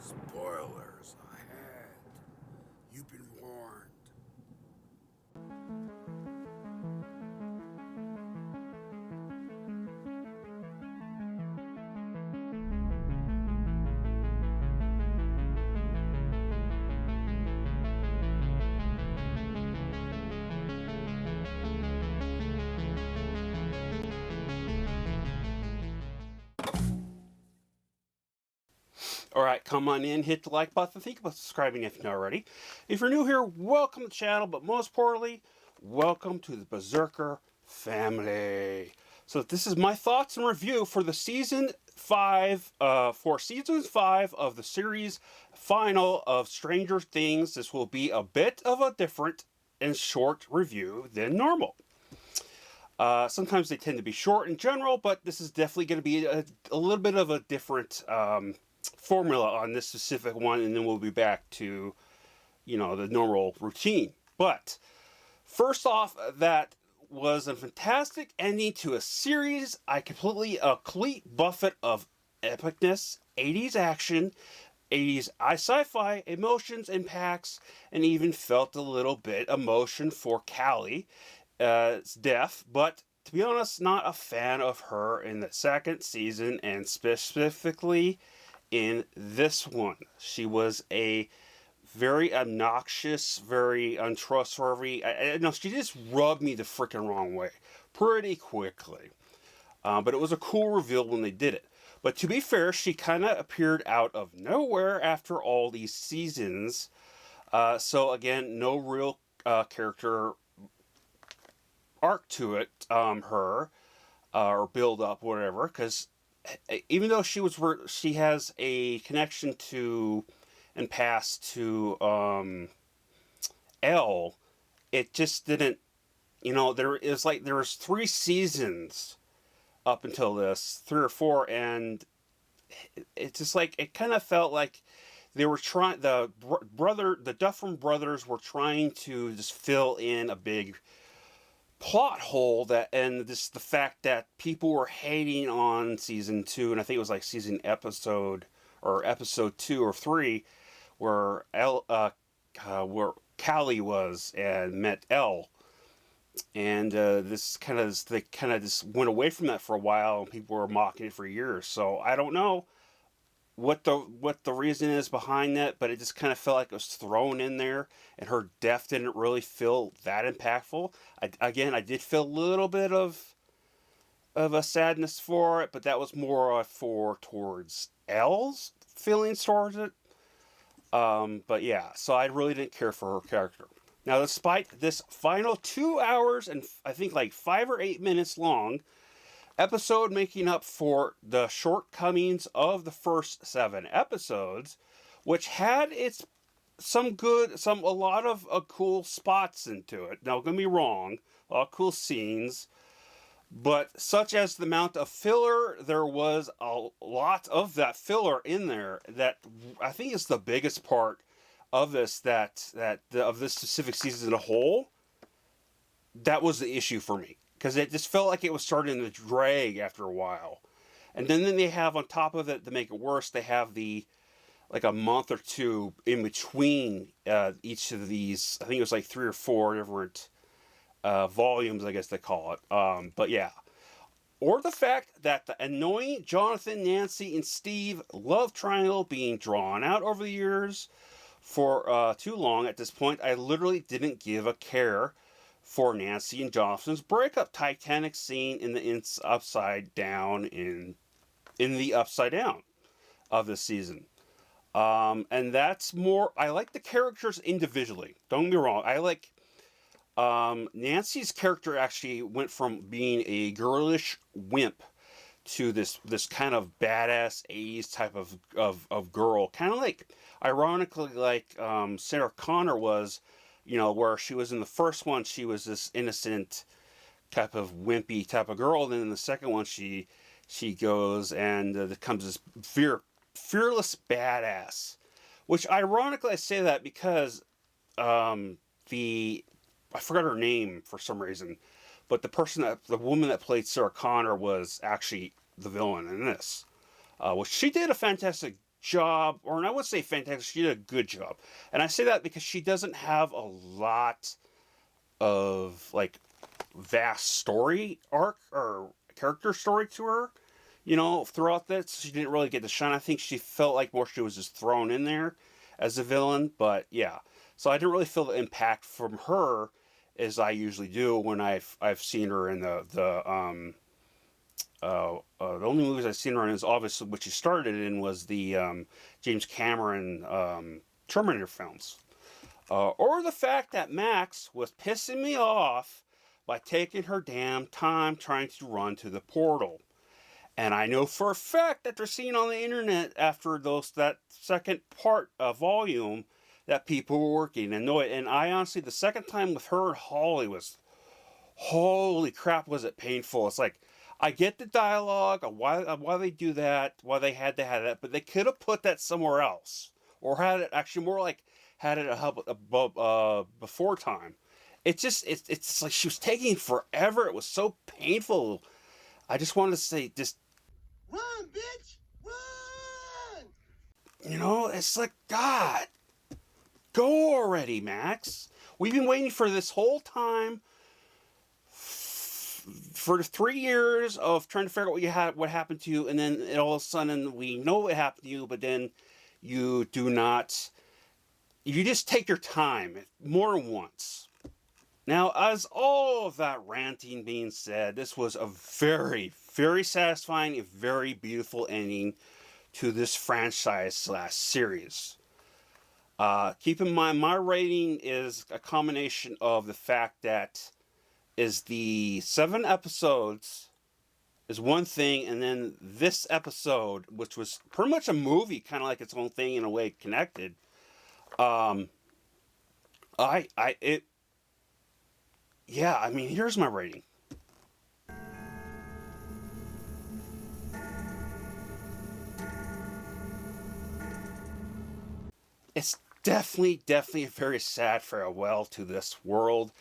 Spoilers ahead. You've been warned. Alright, come on in, hit the like button, think about subscribing if you're not already. If you're new here, welcome to the channel, but most importantly, welcome to the Berserker family. So this is my thoughts and review for the season 5, for season 5 of the series final of Stranger Things. This will be a bit of a different and short review than normal. Sometimes they tend to be short in general, but this is definitely going to be a little bit of a different formula on this specific one, and then we'll be back to, the normal routine. But first off, that was a fantastic ending to a series. A complete buffet of epicness, 80s action, 80s sci-fi, emotions, impacts, and even felt a little bit emotion for Callie. Death, but to be honest, not a fan of her in the second season, and specifically in this one. She was a very obnoxious, very untrustworthy. She just rubbed me the freaking wrong way pretty quickly. But it was a cool reveal when they did it. But to be fair, she kind of appeared out of nowhere after all these seasons. So again, no real character arc to it, or build up, whatever, because even though she has a connection to and past to Elle, it just didn't. There was 3 seasons up until this, 3 or 4, and it's just like it kind of felt like they were trying. The Dufferin brothers were trying to just fill in a big plot hole, and the fact that people were hating on season 2, and I think it was like episode 2 or 3, where where Callie was and met Elle, and they kind of just went away from that for a while, and people were mocking it for years. So I don't know what the reason is behind that, but it just kind of felt like it was thrown in there, and her death didn't really feel that impactful. I did feel a little bit of a sadness for it, but that was more towards Elle's feelings towards it. But yeah, so I really didn't care for her character. Now, despite this final 2 hours and I think like 5 or 8 minutes long episode making up for the shortcomings of the first 7 episodes, which had a lot of cool spots into it. Now, don't get me wrong, a lot of cool scenes, but such as the amount of filler, there was a lot of that filler in there that I think is the biggest part of this, of this specific season as a whole. That was the issue for me, because it just felt like it was starting to drag after a while. And then they have, on top of it, to make it worse, they have a month or 2 in between each of these. I think it was like 3 or 4 different volumes, I guess they call it. But yeah. Or the fact that the annoying Jonathan, Nancy, and Steve love triangle being drawn out over the years for too long. At this point, I literally didn't give a care for Nancy and Jonathan's breakup. Titanic scene in the upside down in the upside down of this season. And that's more. I like the characters individually. Don't get me wrong. I like Nancy's character actually went from being a girlish wimp to this kind of badass 80s type of girl. Kind of ironically, like Sarah Connor was. Where she was in the first one, she was this innocent type of wimpy type of girl. And then in the second one, she goes and becomes this fearless badass. Which, ironically, I say that because I forgot her name for some reason, but the woman that played Sarah Connor was actually the villain in this. Which she did a fantastic job, or I would say fantastic, she did a good job. And I say that because she doesn't have a lot of, like, vast story arc or character story to her, throughout this. She didn't really get to shine. I think she felt like more she was just thrown in there as a villain, but yeah. So I didn't really feel the impact from her as I usually do when I've seen her in the only movies I've seen her in is obviously what she started in was the James Cameron Terminator films. Or the fact that Max was pissing me off by taking her damn time trying to run to the portal. And I know for a fact after seeing on the internet after that second part of volume that people were working annoyed. And I honestly, the second time with her and Holly was, holy crap, was it painful. It's like, I get the dialogue, why they do that, why they had to have that, but they could have put that somewhere else. Or had it actually more like, had it before time. It's like she was taking forever. It was so painful. I just wanted to say, just Run, bitch! Run! It's like, God, go already, Max. We've been waiting for this whole time, for 3 years of trying to figure out what happened to you, and then all of a sudden we know what happened to you, but then you do not. You just take your time more than once. Now, as all of that ranting being said, this was a very, very satisfying and very beautiful ending to this franchise/series. Keep in mind, my rating is a combination of the fact that is the 7 episodes is one thing, and then this episode, which was pretty much a movie, kind of like its own thing in a way connected. Here's my rating. It's definitely a very sad farewell to this world,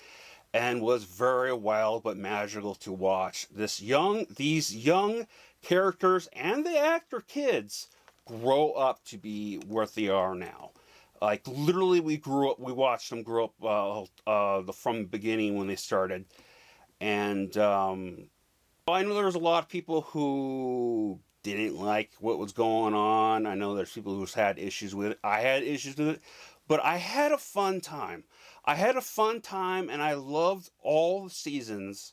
and was very wild but magical to watch. These young characters and the actor kids grow up to be what they are now. Like, literally, we watched them grow up from the beginning when they started. And I know there was a lot of people who didn't like what was going on. I know there's people who's had issues with it. I had issues with it. But I had a fun time. And I loved all the seasons.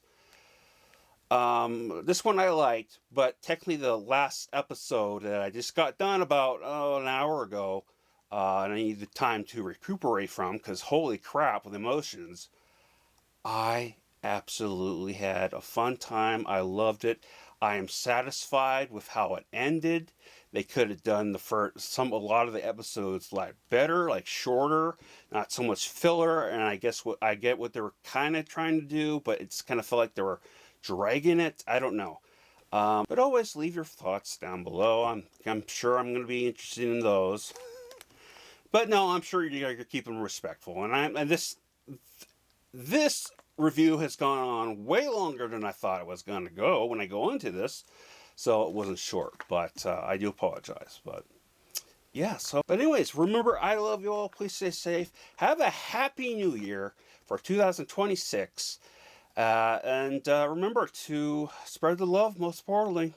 This one I liked, but technically the last episode that I just got done about an hour ago, and I needed time to recuperate from, because holy crap with emotions, I absolutely had a fun time. I loved it. I am satisfied with how it ended. They could have done a lot of the episodes like better, like shorter, not so much filler. And I get what they were kind of trying to do, but it's kind of felt like they were dragging it. I don't know. But always leave your thoughts down below. I'm sure I'm going to be interested in those. But no, I'm sure you're keeping them respectful. And this review has gone on way longer than I thought it was going to go when I go into this. So it wasn't short, but I do apologize. But yeah, but anyways, remember, I love you all. Please stay safe. Have a happy new year for 2026. And remember to spread the love, most importantly.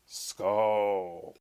Skull.